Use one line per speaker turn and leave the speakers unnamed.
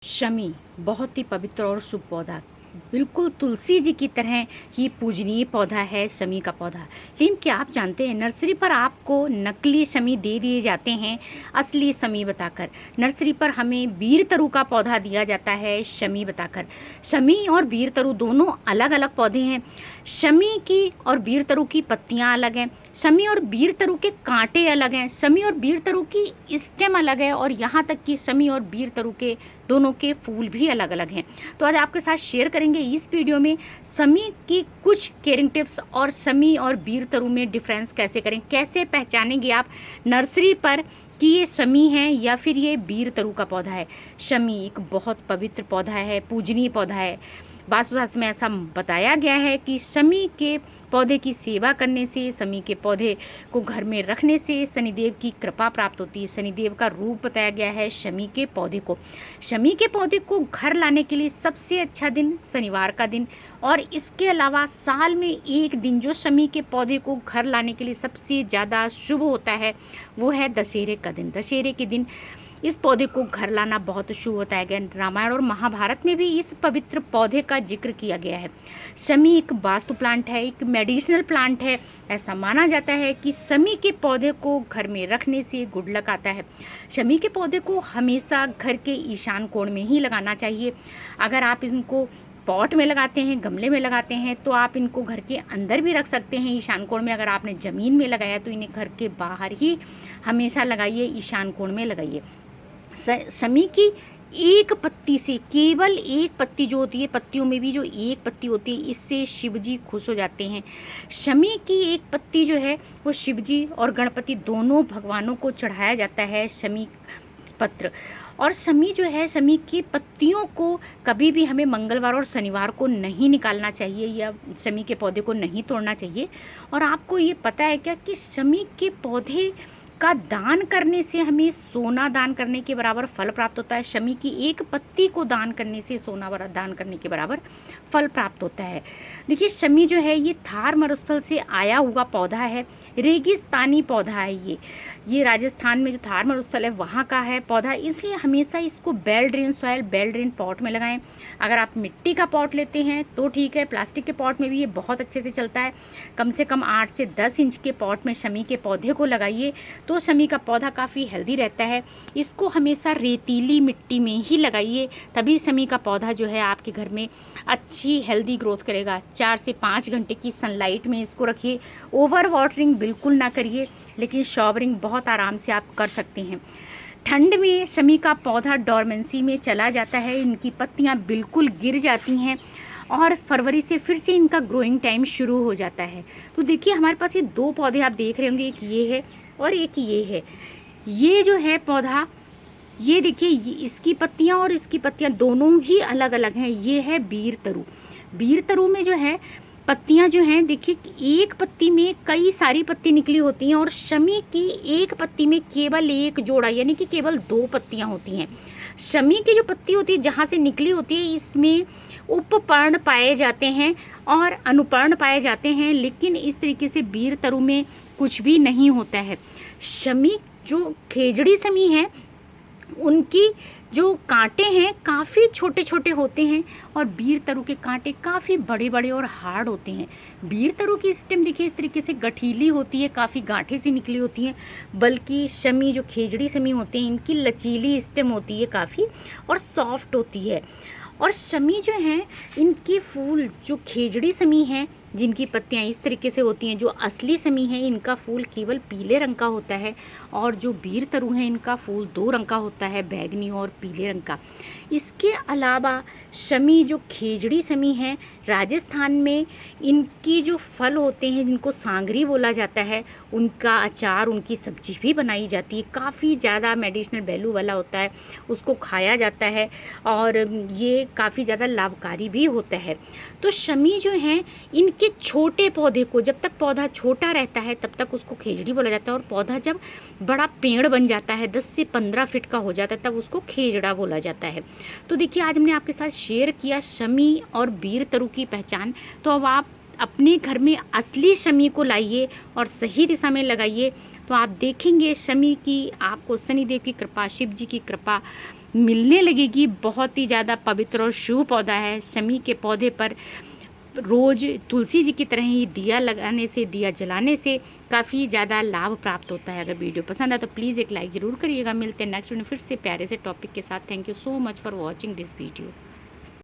शमी बहुत ही पवित्र और शुभ पौधा, बिल्कुल तुलसी जी की तरह ही पूजनीय पौधा है शमी का पौधा। लेकिन क्या आप जानते हैं नर्सरी पर आपको नकली शमी दे दिए जाते हैं असली शमी बताकर। नर्सरी पर हमें बीर तरु का पौधा दिया जाता है शमी बताकर। शमी और बीर तरु दोनों अलग अलग पौधे हैं। शमी की और बीर तरु की पत्तियां अलग हैं। शमी और बीर तरु के कांटे अलग हैं। शमी और बीर तरु की स्टेम अलग है और यहाँ तक कि शमी और बीर तरु के दोनों के फूल भी अलग अलग हैं। तो आज आपके साथ शेयर करेंगे इस वीडियो में शमी की कुछ केयरिंग टिप्स और शमी और बीर तरु में डिफरेंस कैसे करें, कैसे पहचानेंगे आप नर्सरी पर कि ये शमी है या फिर ये बीर तरु का पौधा है। शमी एक बहुत पवित्र पौधा है, पूजनीय पौधा है। वास्तुशास्त्र में ऐसा बताया गया है कि शमी के पौधे की सेवा करने से, शमी के पौधे को घर में रखने से शनिदेव की कृपा प्राप्त होती है। शनिदेव का रूप बताया गया है शमी के पौधे को। शमी के पौधे को घर लाने के लिए सबसे अच्छा दिन शनिवार का दिन, और इसके अलावा साल में एक दिन जो शमी के पौधे को घर लाने के लिए सबसे ज़्यादा शुभ होता है वो है दशहरे का दिन। दशहरे के दिन इस पौधे को घर लाना बहुत शुभ बताया गया। रामायण और महाभारत में भी इस पवित्र पौधे का जिक्र किया गया है। शमी एक वास्तु प्लांट है, एक मेडिसिनल प्लांट है। ऐसा माना जाता है कि शमी के पौधे को घर में रखने से गुड लक आता है। शमी के पौधे को हमेशा घर के ईशान कोण में ही लगाना चाहिए। अगर आप इनको पॉट में लगाते हैं, गमले में लगाते हैं, तो आप इनको घर के अंदर भी रख सकते हैं ईशान कोण में। अगर आपने ज़मीन में लगाया तो इन्हें घर के बाहर ही हमेशा लगाइए, ईशान कोण में लगाइए। शमी की एक पत्ती से, केवल एक पत्ती जो होती है, पत्तियों में भी जो एक पत्ती होती है, इससे शिव जी खुश हो जाते हैं। शमी की एक पत्ती जो है वो शिव जी और गणपति दोनों भगवानों को चढ़ाया जाता है शमी पत्र। और शमी जो है, शमी की पत्तियों को कभी भी हमें मंगलवार और शनिवार को नहीं निकालना चाहिए या शमी के पौधे को नहीं तोड़ना चाहिए। और आपको ये पता है क्या कि शमी के पौधे का दान करने से हमें सोना दान करने के बराबर फल प्राप्त होता है। शमी की एक पत्ती को दान करने से सोना दान करने के बराबर फल प्राप्त होता है। देखिए शमी जो है ये थार मरुस्थल से आया हुआ पौधा है, रेगिस्तानी पौधा है। ये राजस्थान में जो थार मरुस्थल है वहाँ का है पौधा, इसलिए हमेशा इसको well drain soil, well drain pot में लगाएं। अगर आप मिट्टी का पॉट लेते हैं तो ठीक है, प्लास्टिक के पॉट में भी ये बहुत अच्छे से चलता है। कम से कम 8 से 10 इंच के पॉट में शमी के पौधे को लगाइए तो शमी का पौधा काफ़ी हेल्दी रहता है। इसको हमेशा रेतीली मिट्टी में ही लगाइए, तभी शमी का पौधा जो है आपके घर में अच्छी हेल्दी ग्रोथ करेगा। 4 से 5 घंटे की सनलाइट में इसको रखिए। ओवर वाटरिंग बिल्कुल ना करिए, लेकिन शॉवरिंग बहुत आराम से आप कर सकते हैं। ठंड में शमी का पौधा डोरमेंसी में चला जाता है, इनकी पत्तियां बिल्कुल गिर जाती हैं और फरवरी से फिर से इनका ग्रोइंग टाइम शुरू हो जाता है। तो देखिए हमारे पास ये 2 पौधे आप देख रहे होंगे, एक ये है और एक ये है। ये जो है पौधा, ये देखिए इसकी पत्तियां और इसकी पत्तियां दोनों ही अलग अलग हैं। ये है बीर तरु। बीर तरु में जो है पत्तियां जो हैं, देखिए एक पत्ती में कई सारी पत्ती निकली होती हैं और शमी की एक पत्ती में केवल एक जोड़ा यानी कि केवल 2 पत्तियां होती हैं। शमी की जो पत्ती होती है जहाँ से निकली होती है, इसमें उपपर्ण पाए जाते हैं और अनुपर्ण पाए जाते हैं, लेकिन इस तरीके से बीर तरु में कुछ भी नहीं होता है। शमी जो खेजड़ी शमी है उनकी जो कांटे हैं काफ़ी छोटे छोटे होते हैं और बीर तरु के कांटे काफ़ी बड़े बड़े और हार्ड होते हैं। बीर तरु की स्टेम देखिए इस तरीके से गठीली होती है, काफ़ी गांठे सी निकली होती हैं, बल्कि शमी जो खेजड़ी शमी होते हैं इनकी लचीली स्टेम होती है काफ़ी और सॉफ्ट होती है। और शमी जो हैं इनके फूल, जो खेजड़ी शमी हैं जिनकी पत्तियां इस तरीके से होती हैं, जो असली शमी है इनका फूल केवल पीले रंग का होता है, और जो बीर तरु है इनका फूल 2 रंग का होता है, बैगनी और पीले रंग का। इसके अलावा शमी जो खेजड़ी शमी है राजस्थान में इनकी जो फल होते हैं जिनको सांगरी बोला जाता है, उनका अचार, उनकी सब्जी भी बनाई जाती है। काफ़ी ज़्यादा मेडिसिनल वैल्यू वाला होता है, उसको खाया जाता है और ये काफ़ी ज़्यादा लाभकारी भी होता है। तो शमी जो हैं इनके छोटे पौधे को, जब तक पौधा छोटा रहता है तब तक उसको खेजड़ी बोला जाता है, और पौधा जब बड़ा पेड़ बन जाता है 10 से 15 फीट का हो जाता है तब उसको खेजड़ा बोला जाता है। तो देखिए आज हमने आपके साथ शेयर किया शमी और बीर तरु की पहचान। तो अब आप अपने घर में असली शमी को लाइए और सही दिशा में लगाइए, तो आप देखेंगे शमी की आपको शनिदेव की कृपा, शिव जी की कृपा मिलने लगेगी। बहुत ही ज़्यादा पवित्र और शुभ पौधा है। शमी के पौधे पर रोज़ तुलसी जी की तरह ही दिया लगाने से, दिया जलाने से काफ़ी ज़्यादा लाभ प्राप्त होता है। अगर वीडियो पसंद आए तो प्लीज़ एक लाइक ज़रूर करिएगा। मिलते हैं नेक्स्ट वीडियो फिर से प्यारे से टॉपिक के साथ। Thank you so much for watching this video.